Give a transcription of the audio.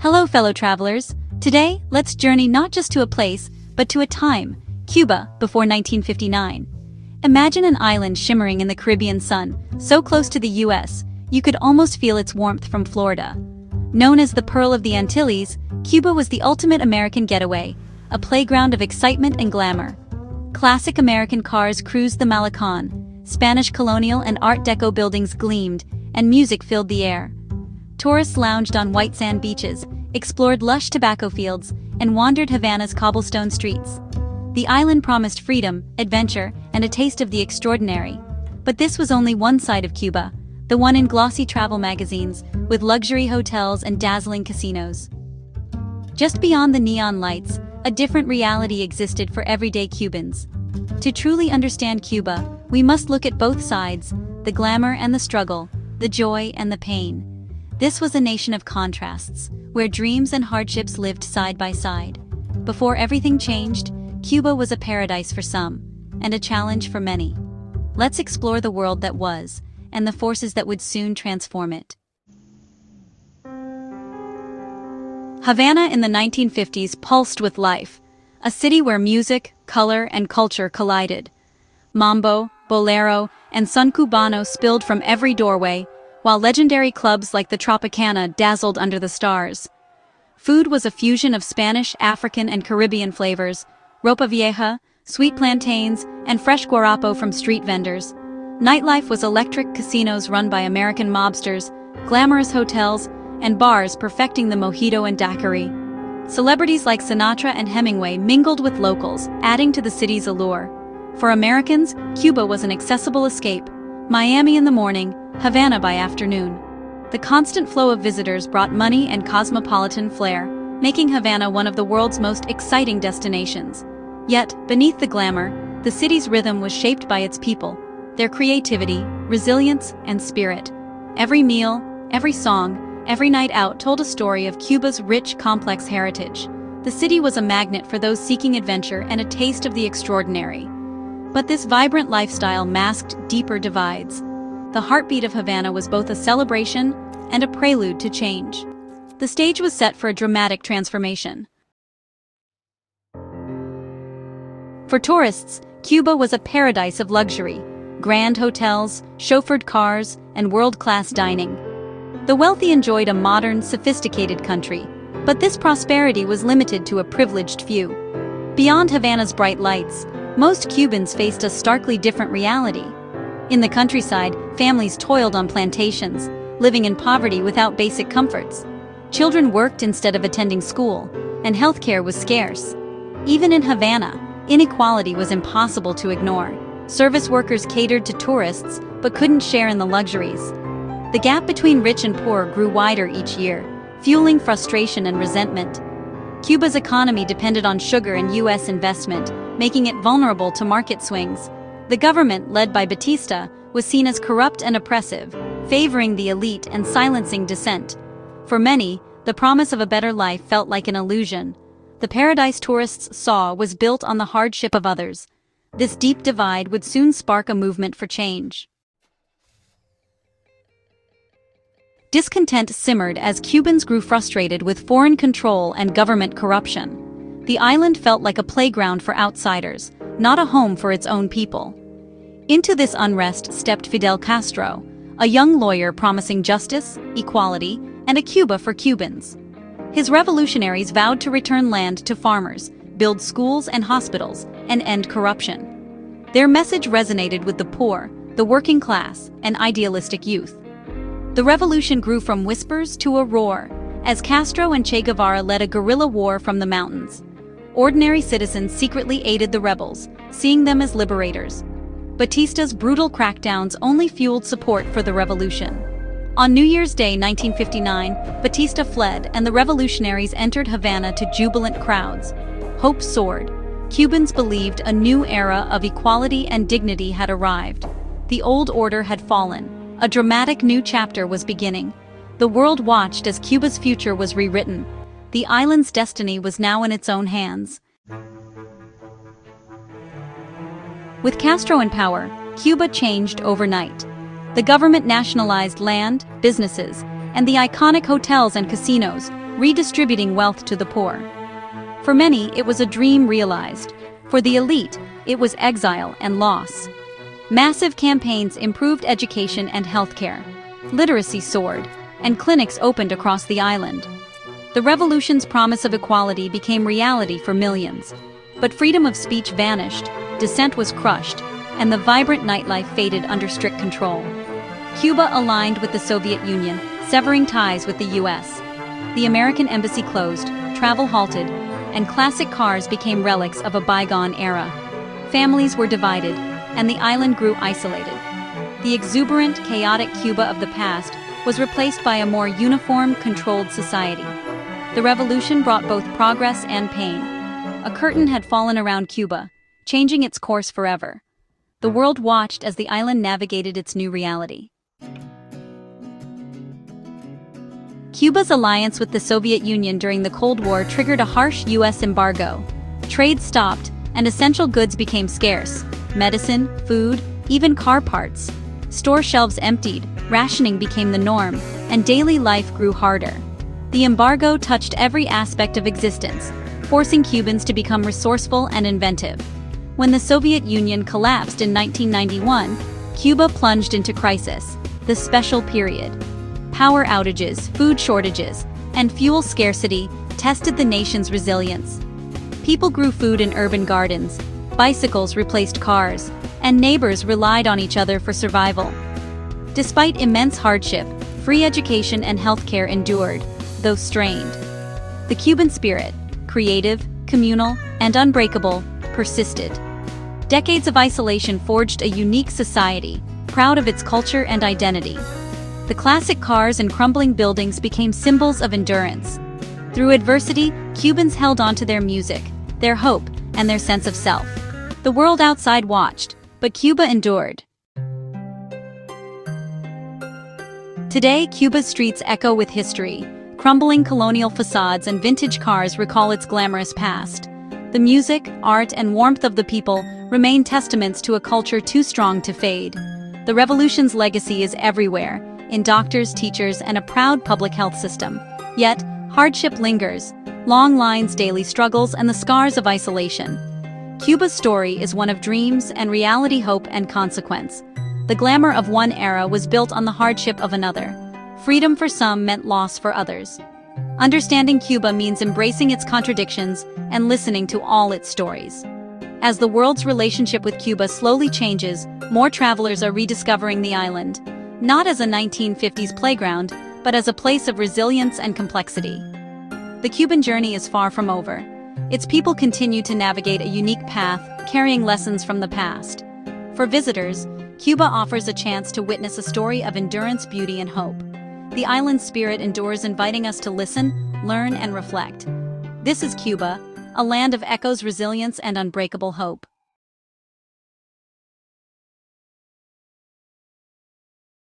Hello fellow travelers, today let's journey not just to a place, but to a time, Cuba, before 1959. Imagine an island shimmering in the Caribbean sun, so close to the US, you could almost feel its warmth from Florida. Known as the Pearl of the Antilles, Cuba was the ultimate American getaway, a playground of excitement and glamour. Classic American cars cruised the Malecon, Spanish colonial and Art Deco buildings gleamed, and music filled the air. Tourists lounged on white sand beaches, explored lush tobacco fields, and wandered Havana's cobblestone streets. The island promised freedom, adventure, and a taste of the extraordinary. But this was only one side of Cuba, the one in glossy travel magazines, with luxury hotels and dazzling casinos. Just beyond the neon lights, a different reality existed for everyday Cubans. To truly understand Cuba, we must look at both sides, the glamour and the struggle, the joy and the pain. This was a nation of contrasts, where dreams and hardships lived side by side. Before everything changed, Cuba was a paradise for some, and a challenge for many. Let's explore the world that was, and the forces that would soon transform it. Havana in the 1950s pulsed with life, a city where music, color, and culture collided. Mambo, bolero, and son cubano spilled from every doorway, while legendary clubs like the Tropicana dazzled under the stars. Food was a fusion of Spanish, African, and Caribbean flavors, ropa vieja, sweet plantains, and fresh guarapo from street vendors. Nightlife was electric casinos run by American mobsters, glamorous hotels, and bars perfecting the mojito and daiquiri. Celebrities like Sinatra and Hemingway mingled with locals, adding to the city's allure. For Americans, Cuba was an accessible escape. Miami in the morning, Havana by afternoon. The constant flow of visitors brought money and cosmopolitan flair, making Havana one of the world's most exciting destinations. Yet, beneath the glamour, the city's rhythm was shaped by its people, their creativity, resilience, and spirit. Every meal, every song, every night out told a story of Cuba's rich, complex heritage. The city was a magnet for those seeking adventure and a taste of the extraordinary. But this vibrant lifestyle masked deeper divides. The heartbeat of Havana was both a celebration and a prelude to change. The stage was set for a dramatic transformation. For tourists, Cuba was a paradise of luxury, grand hotels, chauffeured cars, and world-class dining. The wealthy enjoyed a modern, sophisticated country, but this prosperity was limited to a privileged few. Beyond Havana's bright lights, most Cubans faced a starkly different reality. In the countryside, families toiled on plantations, living in poverty without basic comforts. Children worked instead of attending school, and healthcare was scarce. Even in Havana, inequality was impossible to ignore. Service workers catered to tourists, but couldn't share in the luxuries. The gap between rich and poor grew wider each year, fueling frustration and resentment. Cuba's economy depended on sugar and U.S. investment, making it vulnerable to market swings. The government, led by Batista, was seen as corrupt and oppressive, favoring the elite and silencing dissent. For many, the promise of a better life felt like an illusion. The paradise tourists saw was built on the hardship of others. This deep divide would soon spark a movement for change. Discontent simmered as Cubans grew frustrated with foreign control and government corruption. The island felt like a playground for outsiders, not a home for its own people. Into this unrest stepped Fidel Castro, a young lawyer promising justice, equality, and a Cuba for Cubans. His revolutionaries vowed to return land to farmers, build schools and hospitals, and end corruption. Their message resonated with the poor, the working class, and idealistic youth. The revolution grew from whispers to a roar, as Castro and Che Guevara led a guerrilla war from the mountains. Ordinary citizens secretly aided the rebels, seeing them as liberators. Batista's brutal crackdowns only fueled support for the revolution. On New Year's Day 1959, Batista fled and the revolutionaries entered Havana to jubilant crowds. Hope soared. Cubans believed a new era of equality and dignity had arrived. The old order had fallen. A dramatic new chapter was beginning. The world watched as Cuba's future was rewritten. The island's destiny was now in its own hands. With Castro in power, Cuba changed overnight. The government nationalized land, businesses, and the iconic hotels and casinos, redistributing wealth to the poor. For many, it was a dream realized. For the elite, it was exile and loss. Massive campaigns improved education and healthcare. Literacy soared, and clinics opened across the island. The revolution's promise of equality became reality for millions. But freedom of speech vanished, dissent was crushed, and the vibrant nightlife faded under strict control. Cuba aligned with the Soviet Union, severing ties with the US. The American embassy closed, travel halted, and classic cars became relics of a bygone era. Families were divided, and the island grew isolated. The exuberant, chaotic Cuba of the past was replaced by a more uniform, controlled society. The revolution brought both progress and pain. A curtain had fallen around Cuba, changing its course forever. The world watched as the island navigated its new reality. Cuba's alliance with the Soviet Union during the Cold War triggered a harsh U.S. embargo. Trade stopped, and essential goods became scarce: medicine, food, even car parts. Store shelves emptied, rationing became the norm, and daily life grew harder. The embargo touched every aspect of existence, forcing Cubans to become resourceful and inventive. When the Soviet Union collapsed in 1991, Cuba plunged into crisis, the special period. Power outages, food shortages, and fuel scarcity tested the nation's resilience. People grew food in urban gardens, bicycles replaced cars, and neighbors relied on each other for survival. Despite immense hardship, free education and healthcare endured, though strained. The Cuban spirit, creative, communal, and unbreakable, persisted. Decades of isolation forged a unique society, proud of its culture and identity. The classic cars and crumbling buildings became symbols of endurance. Through adversity, Cubans held on to their music, their hope, and their sense of self. The world outside watched, but Cuba endured. Today, Cuba's streets echo with history. Crumbling colonial facades and vintage cars recall its glamorous past. The music, art, and warmth of the people remain testaments to a culture too strong to fade. The revolution's legacy is everywhere, in doctors, teachers, and a proud public health system. Yet, hardship lingers, long lines, daily struggles, and the scars of isolation. Cuba's story is one of dreams and reality, hope and consequence. The glamour of one era was built on the hardship of another. Freedom for some meant loss for others. Understanding Cuba means embracing its contradictions and listening to all its stories. As the world's relationship with Cuba slowly changes, more travelers are rediscovering the island, not as a 1950s playground, but as a place of resilience and complexity. The Cuban journey is far from over. Its people continue to navigate a unique path, carrying lessons from the past. For visitors, Cuba offers a chance to witness a story of endurance, beauty, and hope. The island's spirit endures, inviting us to listen, learn, and reflect. This is Cuba, a land of echoes, resilience, and unbreakable hope.